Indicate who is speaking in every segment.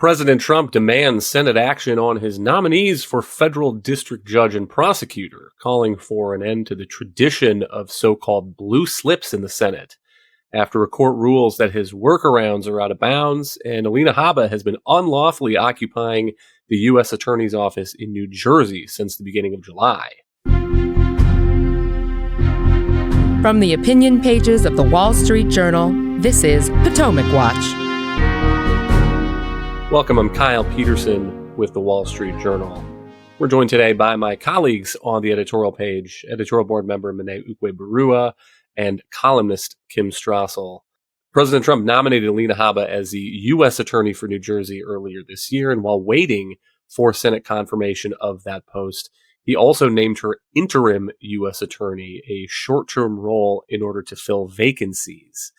Speaker 1: President Trump demands Senate action on his nominees for federal district judge and prosecutor, calling for an end to the tradition of so-called blue slips in the Senate. After a court rules that his workarounds are out of bounds, and Alina Habba has been unlawfully occupying the U.S. Attorney's Office in New Jersey since the beginning of July.
Speaker 2: From the opinion pages of the Wall Street Journal, this is Potomac Watch.
Speaker 1: Welcome, I'm Kyle Peterson with the Wall Street Journal. We're joined today by my colleagues on the editorial page, editorial board member Monet Ukwe-Barua and columnist Kim Strassel. President Trump nominated Alina Habba as the U.S. Attorney for New Jersey earlier this year, and while waiting for Senate confirmation of that post, he also named her interim U.S. Attorney, a short-term role in order to fill vacancies.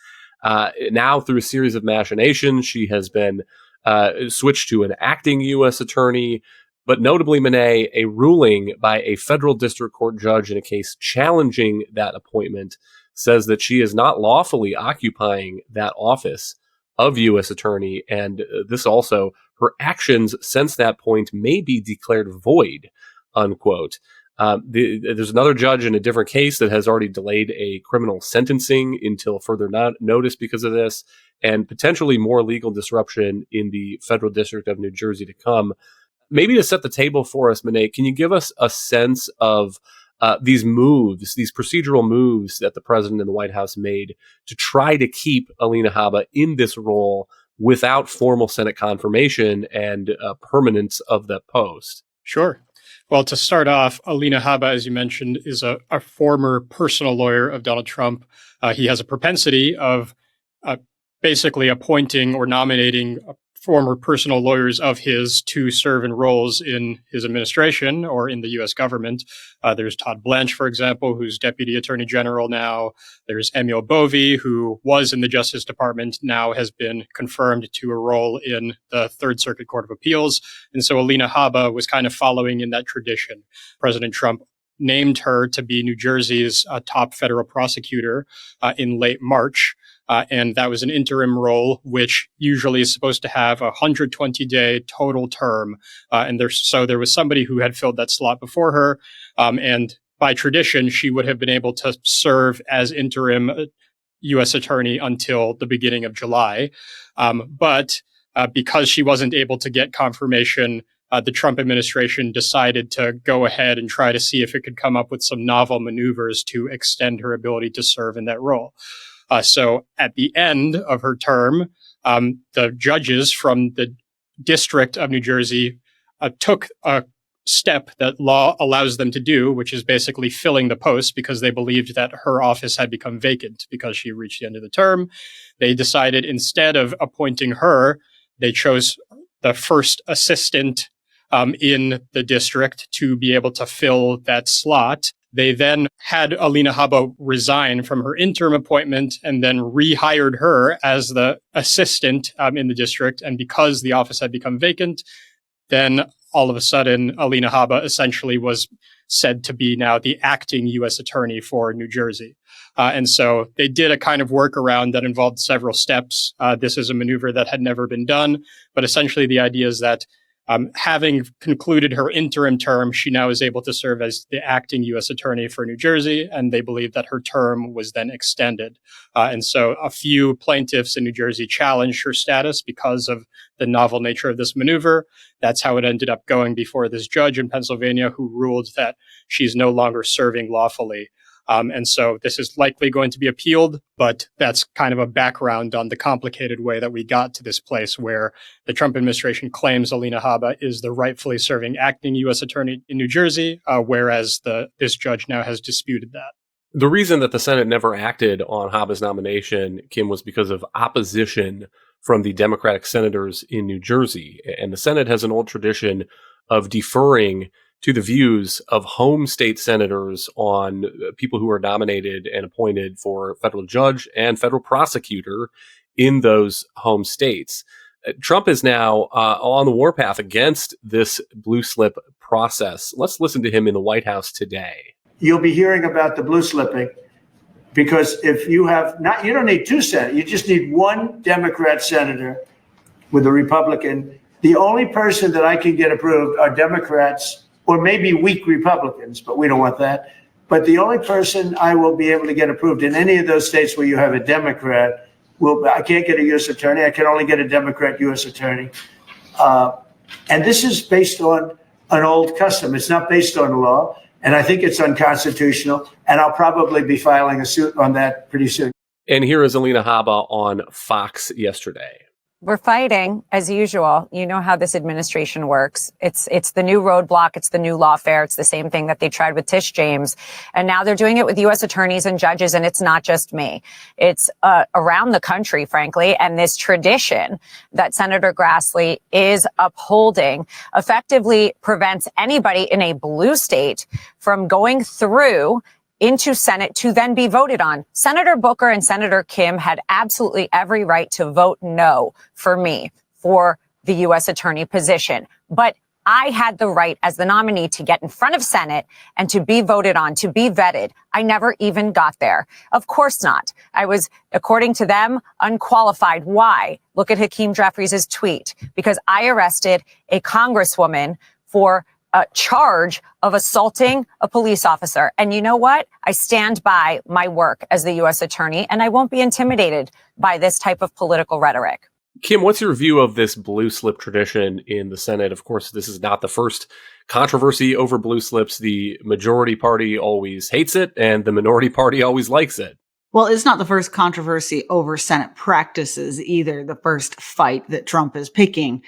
Speaker 1: Now, through a series of machinations, she has been switched to an acting U.S. Attorney, but notably, Monet, a ruling by a federal district court judge in a case challenging that appointment says that she is not lawfully occupying that office of U.S. Attorney, and this also, her actions since that point may be declared void, unquote. There's another judge in a different case that has already delayed a criminal sentencing until further notice because of this, and potentially more legal disruption in the federal district of New Jersey to come. Maybe to set the table for us, Monet, can you give us a sense of these moves, these procedural moves that the president and the White House made to try to keep Alina Habba in this role without formal Senate confirmation and permanence of that post?
Speaker 3: Sure. Well, to start off, Alina Habba, as you mentioned, is a former personal lawyer of Donald Trump. He has a propensity of basically appointing or nominating former personal lawyers of his to serve in roles in his administration or in the U.S. government. There's Todd Blanche, for example, who's Deputy Attorney General now. There's Emil Bovee, who was in the Justice Department, now has been confirmed to a role in the Third Circuit Court of Appeals. And so Alina Habba was kind of following in that tradition. President Trump named her to be New Jersey's top federal prosecutor in late March. And that was an interim role, which usually is supposed to have a 120-day total term. And there was somebody who had filled that slot before her. And by tradition, she would have been able to serve as interim U.S. attorney until the beginning of July. But because she wasn't able to get confirmation, the Trump administration decided to go ahead and try to see if it could come up with some novel maneuvers to extend her ability to serve in that role. So at the end of her term, the judges from the District of New Jersey took a step that law allows them to do, which is basically filling the post because they believed that her office had become vacant because she reached the end of the term. They decided instead of appointing her, they chose the first assistant in the district to be able to fill that slot. They then had Alina Habba resign from her interim appointment and then rehired her as the assistant in the district. And because the office had become vacant, then all of a sudden, Alina Habba essentially was said to be now the acting U.S. attorney for New Jersey. And so they did a kind of workaround that involved several steps. This is a maneuver that had never been done. But essentially, the idea is that having concluded her interim term, she now is able to serve as the acting U.S. attorney for New Jersey, and they believe that her term was then extended. And so a few plaintiffs in New Jersey challenged her status because of the novel nature of this maneuver. That's how it ended up going before this judge in Pennsylvania who ruled that she's no longer serving lawfully. And so this is likely going to be appealed, but that's kind of a background on the complicated way that we got to this place where the Trump administration claims Alina Habba is the rightfully serving acting U.S. attorney in New Jersey, whereas this judge now has disputed that.
Speaker 1: The reason that the Senate never acted on Habba's nomination, Kim, was because of opposition from the Democratic senators in New Jersey. And the Senate has an old tradition of deferring to the views of home state senators on people who are nominated and appointed for federal judge and federal prosecutor in those home states. Trump is now on the warpath against this blue slip process. Let's listen to him in the White House today.
Speaker 4: You'll be hearing about the blue slipping because if you you don't need two senators, you just need one Democrat senator with a Republican The only person that I can get approved are Democrats or maybe weak Republicans, but we don't want that. But the only person I will be able to get approved in any of those states where you have a Democrat I can't get a U.S. attorney. I can only get a Democrat U.S. attorney. And this is based on an old custom. It's not based on law. And I think it's unconstitutional. And I'll probably be filing a suit on that pretty soon.
Speaker 1: And here is Alina Habba on Fox yesterday.
Speaker 5: We're fighting as usual. You know how this administration works. It's the new roadblock. It's the new lawfare. It's the same thing that they tried with Tish James. And now they're doing it with U.S. attorneys and judges. And it's not just me. It's around the country, frankly. And this tradition that Senator Grassley is upholding effectively prevents anybody in a blue state from going through into Senate to then be voted on. Senator Booker and Senator Kim had absolutely every right to vote no for me for the U.S. attorney position. But I had the right as the nominee to get in front of Senate and to be voted on, to be vetted. I never even got there. Of course not. I was, according to them, unqualified. Why? Look at Hakeem Jeffries' tweet. Because I arrested a congresswoman for a charge of assaulting a police officer. And you know what? I stand by my work as the U.S. attorney, and I won't be intimidated by this type of political rhetoric.
Speaker 1: Kim, what's your view of this blue slip tradition in the Senate? Of course, this is not the first controversy over blue slips. The majority party always hates it, and the minority party always likes it.
Speaker 6: Well, it's not the first controversy over Senate practices either. The first fight that Trump is picking.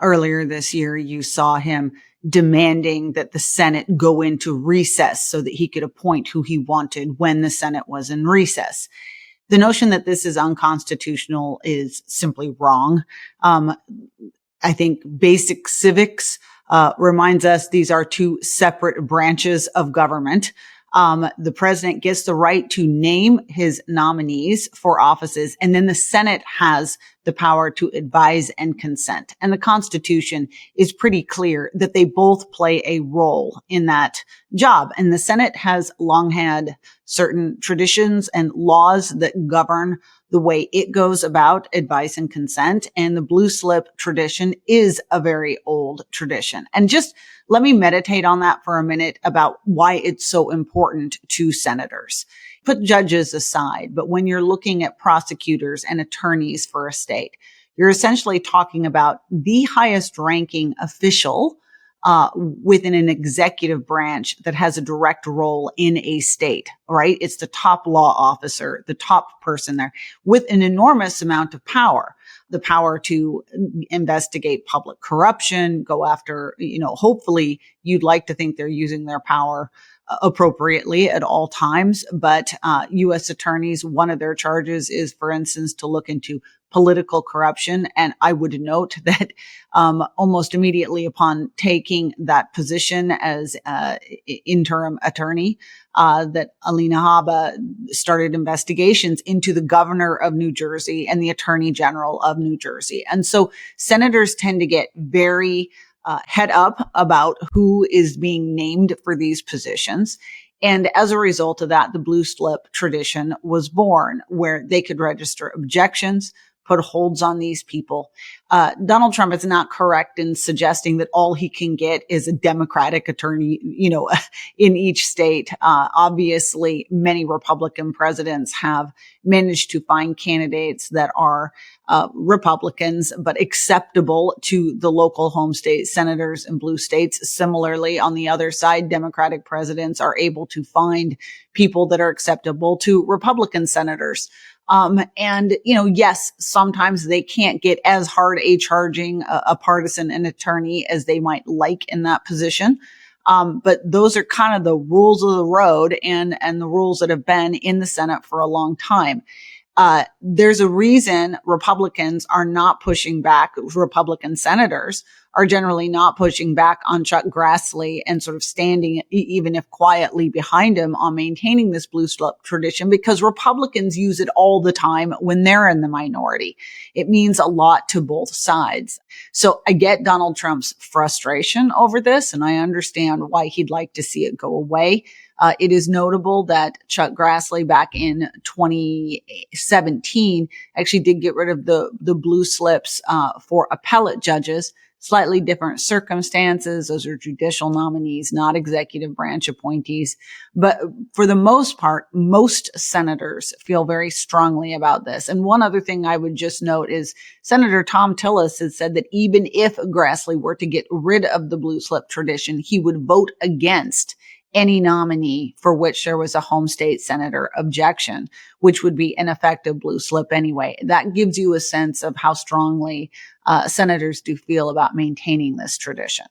Speaker 6: Earlier this year, you saw him demanding that the Senate go into recess so that he could appoint who he wanted when the Senate was in recess. The notion that this is unconstitutional is simply wrong. I think basic civics reminds us these are two separate branches of government. The president gets the right to name his nominees for offices, and then the Senate has the power to advise and consent. And the Constitution is pretty clear that they both play a role in that job. And the Senate has long had certain traditions and laws that govern the way it goes about advice and consent. And the blue slip tradition is a very old tradition. And just let me meditate on that for a minute about why it's so important to senators. Put judges aside, but when you're looking at prosecutors and attorneys for a state, you're essentially talking about the highest ranking official within an executive branch that has a direct role in a state, right? It's the top law officer, the top person there with an enormous amount of power. The power to investigate public corruption, go after, hopefully you'd like to think they're using their power appropriately at all times. But U.S. attorneys, one of their charges is, for instance, to look into political corruption. And I would note that almost immediately upon taking that position as interim attorney, that Alina Habba started investigations into the governor of New Jersey and the attorney general of New Jersey. And so senators tend to get very head up about who is being named for these positions. And as a result of that, the blue slip tradition was born, where they could register objections, put holds on these people. Donald Trump is not correct in suggesting that all he can get is a Democratic attorney, in each state. Obviously, many Republican presidents have managed to find candidates that are Republicans, but acceptable to the local home state senators in blue states. Similarly, on the other side, Democratic presidents are able to find people that are acceptable to Republican senators. Yes, sometimes they can't get as hard a charging a partisan an attorney as they might like in that position. But those are kind of the rules of the road and the rules that have been in the Senate for a long time. There's a reason Republicans are not pushing back. Republican senators are generally not pushing back on Chuck Grassley and sort of standing, even if quietly, behind him on maintaining this blue slip tradition, because Republicans use it all the time when they're in the minority. It means a lot to both sides. So I get Donald Trump's frustration over this, and I understand why he'd like to see it go away. It is notable that Chuck Grassley back in 2017 actually did get rid of the blue slips for appellate judges. Slightly different circumstances. Those are judicial nominees, not executive branch appointees. But for the most part, most senators feel very strongly about this. And one other thing I would just note is Senator Tom Tillis has said that even if Grassley were to get rid of the blue slip tradition, he would vote against any nominee for which there was a home state senator objection, which would be an effective blue slip anyway. That gives you a sense of how strongly senators do feel about maintaining this tradition.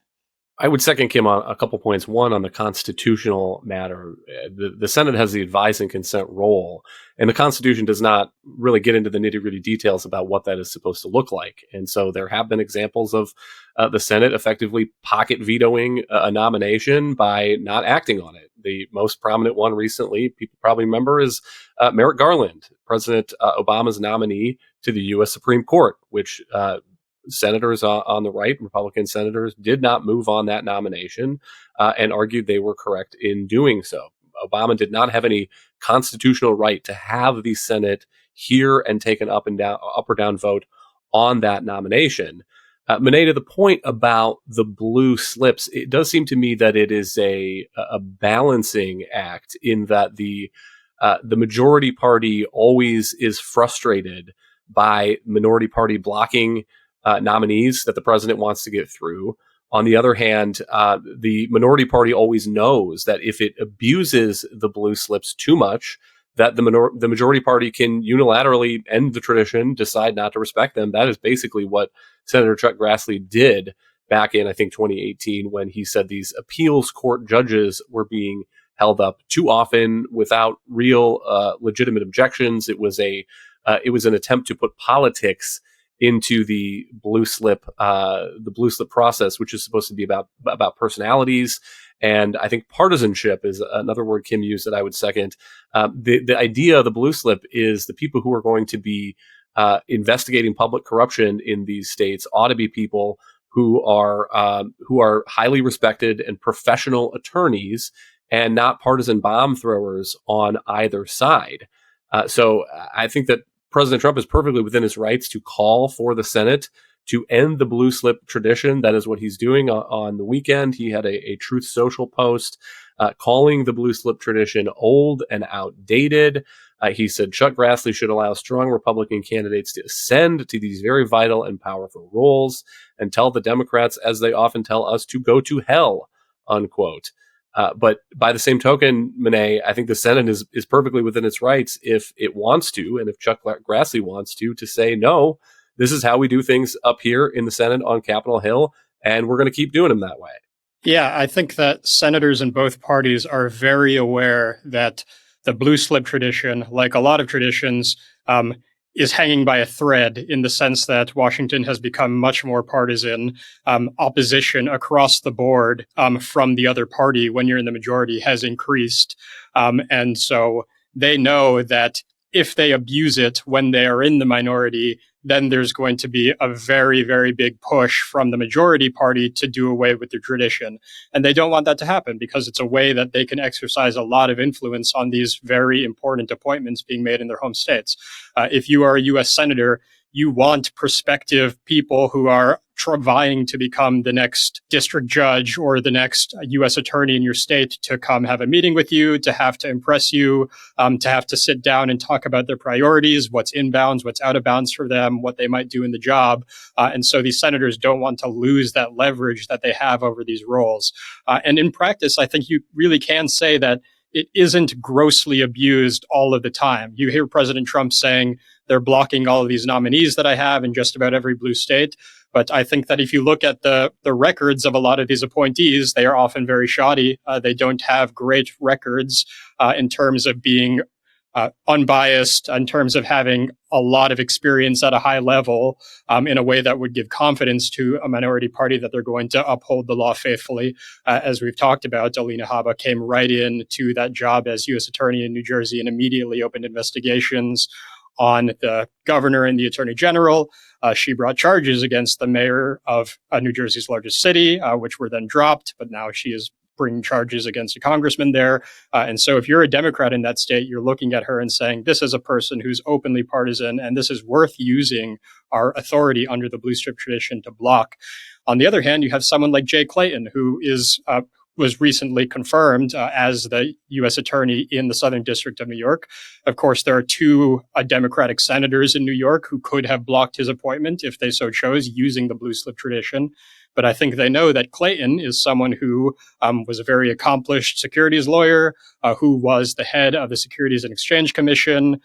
Speaker 1: I would second Kim on a couple points. One, on the constitutional matter, the Senate has the advise and consent role, and the Constitution does not really get into the nitty-gritty details about what that is supposed to look like. And so there have been examples of the Senate effectively pocket vetoing a nomination by not acting on it. The most prominent one recently, people probably remember, is Merrick Garland, President Obama's nominee to the U.S. Supreme Court, which senators on the right, Republican senators, did not move on that nomination and argued they were correct in doing so. Obama did not have any constitutional right to have the Senate hear and take an up or down vote on that nomination. Monet, to the point about the blue slips, it does seem to me that it is a balancing act in that the majority party always is frustrated by minority party blocking nominees that the president wants to get through. On the other hand, the minority party always knows that if it abuses the blue slips too much, that the majority party can unilaterally end the tradition, decide not to respect them. That is basically what Senator Chuck Grassley did back in, I think, 2018, when he said these appeals court judges were being held up too often without real legitimate objections. It was an attempt to put politics into the blue slip process, which is supposed to be about personalities. And I think partisanship is another word Kim used that I would second. The idea of the blue slip is the people who are going to be investigating public corruption in these states ought to be people who are highly respected and professional attorneys and not partisan bomb throwers on either side. So I think that President Trump is perfectly within his rights to call for the Senate to end the blue slip tradition. That is what he's doing on the weekend. He had a Truth Social post calling the blue slip tradition old and outdated. He said Chuck Grassley should allow strong Republican candidates to ascend to these very vital and powerful roles and tell the Democrats, as they often tell us, to go to hell, unquote. But by the same token, Monet, I think the Senate is perfectly within its rights if it wants to, and if Chuck Grassley wants to say, no, this is how we do things up here in the Senate on Capitol Hill, and we're going to keep doing them that way.
Speaker 3: Yeah, I think that senators in both parties are very aware that the blue slip tradition, like a lot of traditions, is hanging by a thread in the sense that Washington has become much more partisan. Opposition across the board from the other party when you're in the majority has increased. And so they know that if they abuse it when they are in the minority, then there's going to be a very, very big push from the majority party to do away with the tradition. And they don't want that to happen because it's a way that they can exercise a lot of influence on these very important appointments being made in their home states. If you are a U.S. senator, you want prospective people who are vying to become the next district judge or the next U.S. attorney in your state to come have a meeting with you, to have to impress you, to have to sit down and talk about their priorities, what's in bounds, what's out of bounds for them, what they might do in the job. And so these senators don't want to lose that leverage that they have over these roles. And in practice, I think you really can say that it isn't grossly abused all of the time. You hear President Trump saying they're blocking all of these nominees that I have in just about every blue state. But I think that if you look at the records of a lot of these appointees, they are often very shoddy. They don't have great records in terms of being unbiased, in terms of having a lot of experience at a high level in a way that would give confidence to a minority party that they're going to uphold the law faithfully. As we've talked about, Alina Habba came right in to that job as U.S. attorney in New Jersey and immediately opened investigations on the governor and the attorney general. She brought charges against the mayor of New Jersey's largest city, which were then dropped, but now she is bring charges against a congressman there. And so if you're a Democrat in that state, you're looking at her and saying, this is a person who's openly partisan, and this is worth using our authority under the blue strip tradition to block. On the other hand, you have someone like Jay Clayton, who was recently confirmed as the U.S. attorney in the Southern District of New York. Of course, there are two Democratic senators in New York who could have blocked his appointment if they so chose, using the blue slip tradition. But I think they know that Clayton is someone who was a very accomplished securities lawyer, who was the head of the Securities and Exchange Commission,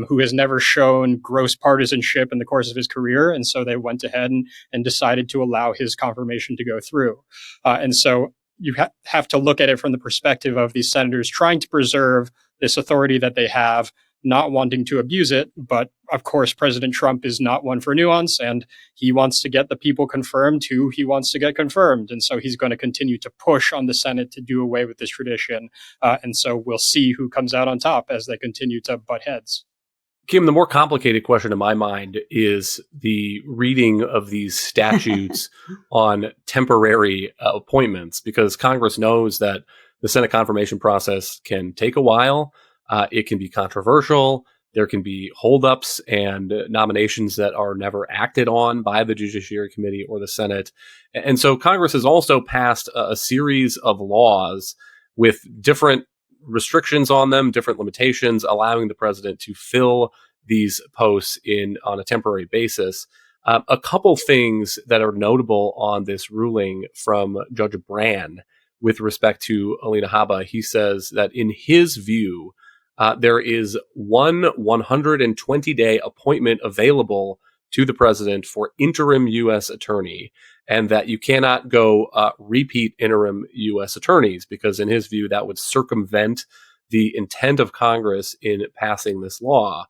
Speaker 3: who has never shown gross partisanship in the course of his career. And so they went ahead and decided to allow his confirmation to go through. And so you have to look at it from the perspective of these senators trying to preserve this authority that they have, not wanting to abuse it. But of course, President Trump is not one for nuance, and he wants to get the people confirmed who he wants to get confirmed. And so he's going to continue to push on the Senate to do away with this tradition. And so we'll see who comes out on top as they continue to butt heads.
Speaker 1: Kim, the more complicated question in my mind is the reading of these statutes on temporary appointments, because Congress knows that the Senate confirmation process can take a while. It can be controversial. There can be holdups and nominations that are never acted on by the Judiciary Committee or the Senate. And so Congress has also passed a series of laws with different restrictions on them, different limitations, allowing the president to fill these posts on a temporary basis. A couple things that are notable on this ruling from Judge Brand with respect to Alina Habba. He says that in his view, there is one 120-day appointment available to the president for interim U.S. attorney, and that you cannot go repeat interim U.S. attorneys, because in his view, that would circumvent the intent of Congress in passing this law.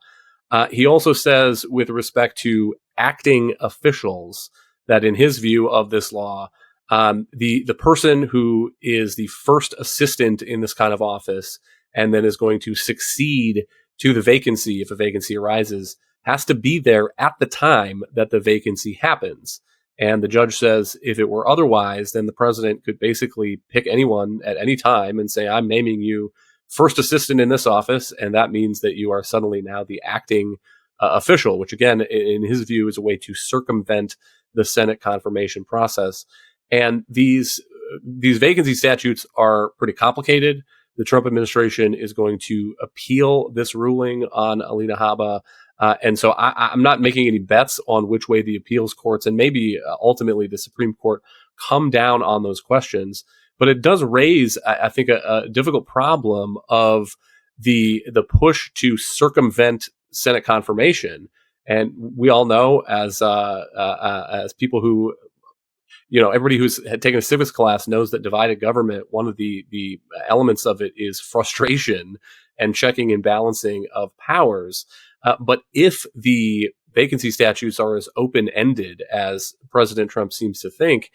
Speaker 1: He also says, with respect to acting officials, that in his view of this law, the person who is the first assistant in this kind of office and then is going to succeed to the vacancy if a vacancy arises has to be there at the time that the vacancy happens. And the judge says if it were otherwise, then the president could basically pick anyone at any time and say, I'm naming you first assistant in this office, and that means that you are suddenly now the acting official, which again, in his view, is a way to circumvent the Senate confirmation process. And these vacancy statutes are pretty complicated. The Trump administration is going to appeal this ruling on Alina Habba. And so I'm not making any bets on which way the appeals courts and maybe ultimately the Supreme Court come down on those questions. But it does raise, I think, a difficult problem of the push to circumvent Senate confirmation. And we all know, as people who, everybody who's had taken a civics class knows that divided government, one of the elements of it is frustration and checking and balancing of powers. But if the vacancy statutes are as open-ended as President Trump seems to think,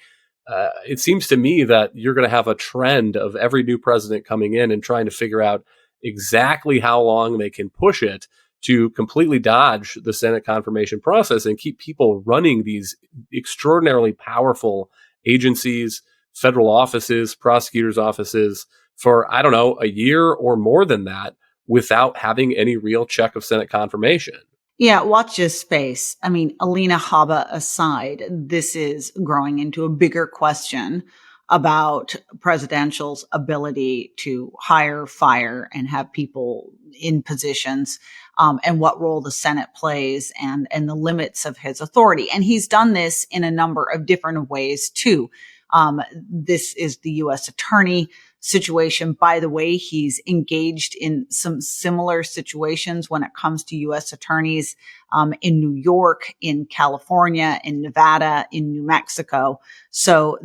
Speaker 1: it seems to me that you're going to have a trend of every new president coming in and trying to figure out exactly how long they can push it to completely dodge the Senate confirmation process and keep people running these extraordinarily powerful agencies, federal offices, prosecutors' offices for, I don't know, a year or more than that without having any real check of Senate confirmation.
Speaker 6: Yeah, watch this space. I mean, Alina Habba aside, this is growing into a bigger question about presidential's ability to hire, fire, and have people in positions, and what role the Senate plays and the limits of his authority. And he's done this in a number of different ways, too. This is the U.S. attorney situation. By the way, he's engaged in some similar situations when it comes to U.S. attorneys in New York, in California, in Nevada, in New Mexico. So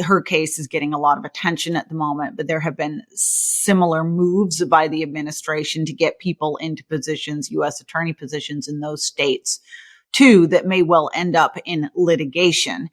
Speaker 6: her case is getting a lot of attention at the moment, but there have been similar moves by the administration to get people into positions, U.S. attorney positions in those states, too, that may well end up in litigation.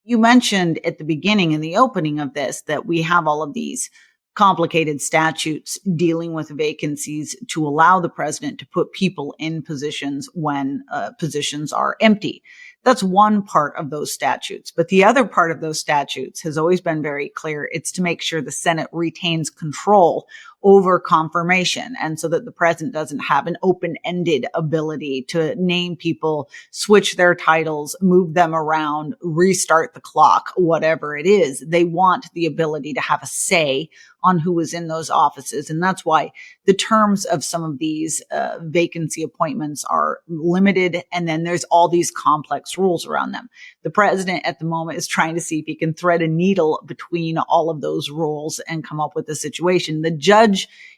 Speaker 6: You mentioned at the beginning, in the opening of this, that we have all of these complicated statutes dealing with vacancies to allow the president to put people in positions when positions are empty. That's one part of those statutes. But the other part of those statutes has always been very clear. It's to make sure the Senate retains control over confirmation, and so that the president doesn't have an open-ended ability to name people, switch their titles, move them around, restart the clock, whatever it is. They want the ability to have a say on who is in those offices. And that's why the terms of some of these vacancy appointments are limited. And then there's all these complex rules around them. The president at the moment is trying to see if he can thread a needle between all of those rules and come up with a situation. The judge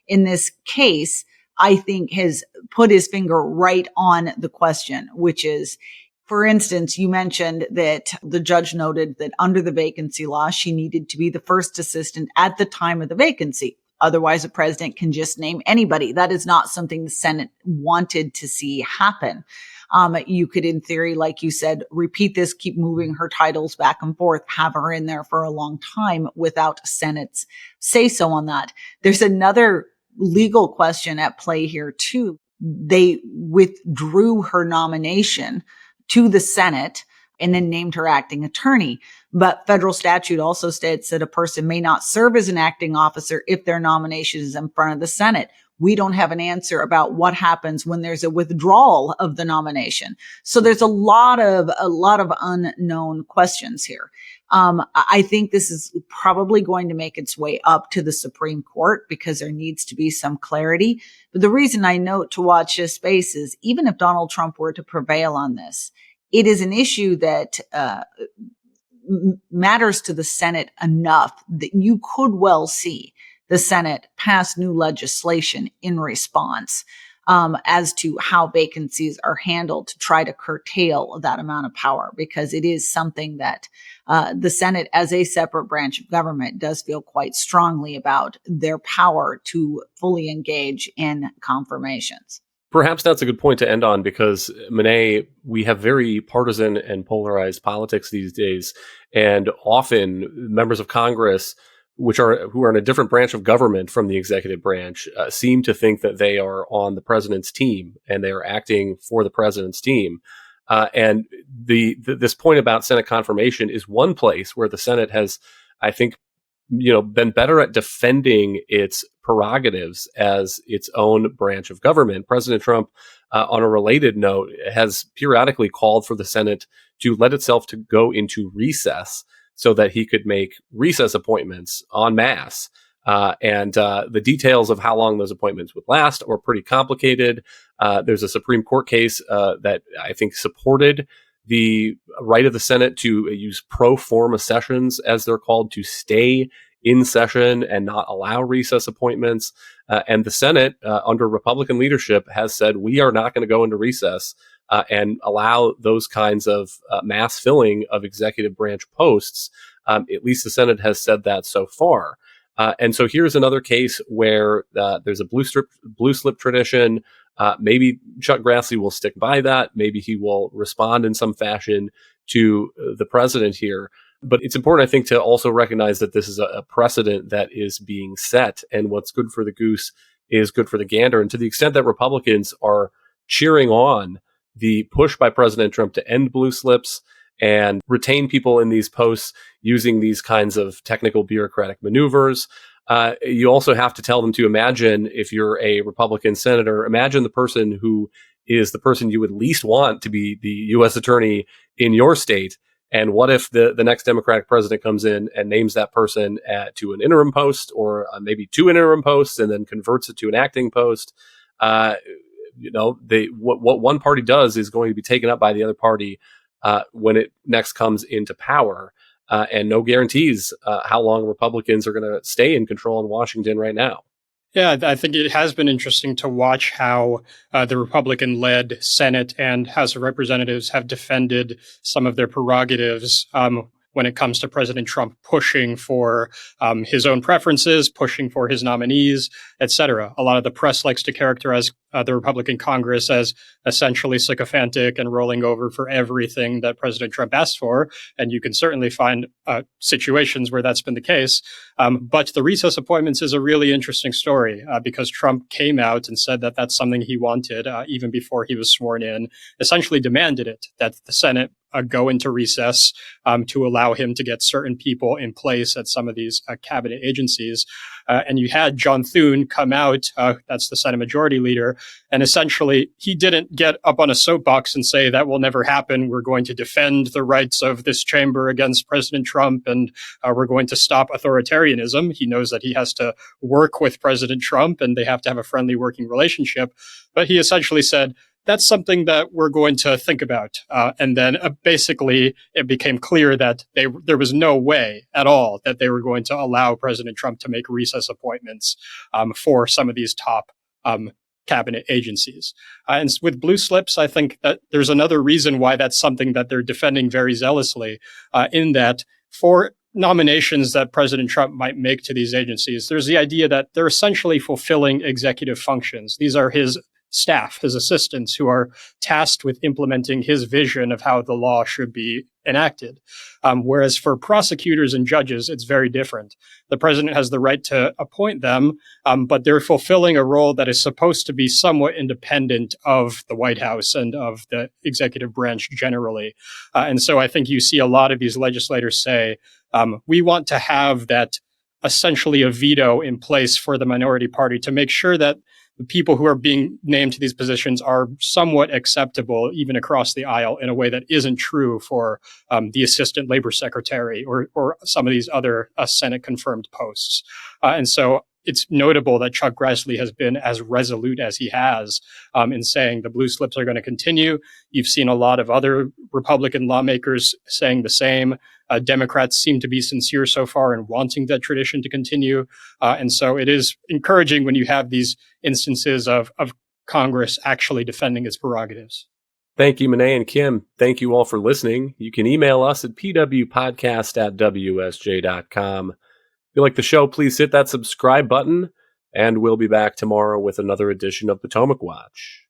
Speaker 6: in this case, I think, has put his finger right on the question, which is, for instance, you mentioned that the judge noted that under the vacancy law, she needed to be the first assistant at the time of the vacancy. Otherwise, the president can just name anybody. That is not something the Senate wanted to see happen. You could, in theory, like you said, repeat this, keep moving her titles back and forth, have her in there for a long time without Senate's say so on that. There's another legal question at play here, too. They withdrew her nomination to the Senate and then named her acting attorney. But federal statute also states that a person may not serve as an acting officer if their nomination is in front of the Senate. We don't have an answer about what happens when there's a withdrawal of the nomination. So there's a lot of unknown questions here. I think this is probably going to make its way up to the Supreme Court because there needs to be some clarity. But the reason I note to watch this space is even if Donald Trump were to prevail on this, it is an issue that matters to the Senate enough that you could well see the Senate pass new legislation in response as to how vacancies are handled to try to curtail that amount of power, because it is something that the Senate, as a separate branch of government, does feel quite strongly about their power to fully engage in confirmations.
Speaker 1: Perhaps that's a good point to end on because, Monet, we have very partisan and polarized politics these days, and often members of Congress who are in a different branch of government from the executive branch seem to think that they are on the president's team and they are acting for the president's team. And this point about Senate confirmation is one place where the Senate has, I think, been better at defending its prerogatives as its own branch of government. President Trump, on a related note, has periodically called for the Senate to let itself to go into recess so that he could make recess appointments en masse. And the details of how long those appointments would last are pretty complicated. There's a Supreme Court case that I think supported the right of the Senate to use pro forma sessions, as they're called, to stay in session and not allow recess appointments. And the Senate, under Republican leadership, has said, we are not going to go into recess and allow those kinds of mass filling of executive branch posts. At least the Senate has said that so far. And so here's another case where there's a blue slip tradition. Maybe Chuck Grassley will stick by that. Maybe he will respond in some fashion to the president here. But it's important, I think, to also recognize that this is a precedent that is being set, and what's good for the goose is good for the gander. And to the extent that Republicans are cheering on the push by President Trump to end blue slips and retain people in these posts using these kinds of technical bureaucratic maneuvers, you also have to tell them to imagine, if you're a Republican senator, imagine the person who is the person you would least want to be the U.S. attorney in your state. And what if the next Democratic president comes in and names that person to an interim post, or maybe 2 interim posts, and then converts it to an acting post? What one party does is going to be taken up by the other party when it next comes into power. And no guarantees how long Republicans are going to stay in control in Washington right now.
Speaker 3: Yeah, I think it has been interesting to watch how the Republican-led Senate and House of Representatives have defended some of their prerogatives when it comes to President Trump pushing for his own preferences, pushing for his nominees, et cetera. A lot of the press likes to characterize the Republican Congress as essentially sycophantic and rolling over for everything that President Trump asked for. And you can certainly find situations where that's been the case. But the recess appointments is a really interesting story because Trump came out and said that that's something he wanted even before he was sworn in, essentially demanded it, that the Senate go into recess to allow him to get certain people in place at some of these cabinet agencies. And you had John Thune come out, that's the Senate Majority Leader, and essentially he didn't get up on a soapbox and say that will never happen. We're going to defend the rights of this chamber against President Trump, and we're going to stop authoritarianism. He knows that he has to work with President Trump and they have to have a friendly working relationship. But he essentially said, that's something that we're going to think about. And then basically it became clear that there was no way at all that they were going to allow President Trump to make recess appointments for some of these top cabinet agencies. And with blue slips, I think that there's another reason why that's something that they're defending very zealously, in that for nominations that President Trump might make to these agencies, there's the idea that they're essentially fulfilling executive functions. These are his staff, his assistants, who are tasked with implementing his vision of how the law should be enacted. Whereas for prosecutors and judges, it's very different. The president has the right to appoint them, but they're fulfilling a role that is supposed to be somewhat independent of the White House and of the executive branch generally. And so I think you see a lot of these legislators say, we want to have that essentially a veto in place for the minority party to make sure that the people who are being named to these positions are somewhat acceptable even across the aisle in a way that isn't true for the assistant labor secretary or some of these other Senate confirmed posts. And so it's notable that Chuck Grassley has been as resolute as he has in saying the blue slips are going to continue. You've seen a lot of other Republican lawmakers saying the same. Democrats seem to be sincere so far in wanting that tradition to continue. And so it is encouraging when you have these instances of Congress actually defending its prerogatives.
Speaker 1: Thank you, Monet and Kim. Thank you all for listening. You can email us at pwpodcast@wsj.com. If you like the show, please hit that subscribe button, and we'll be back tomorrow with another edition of Potomac Watch.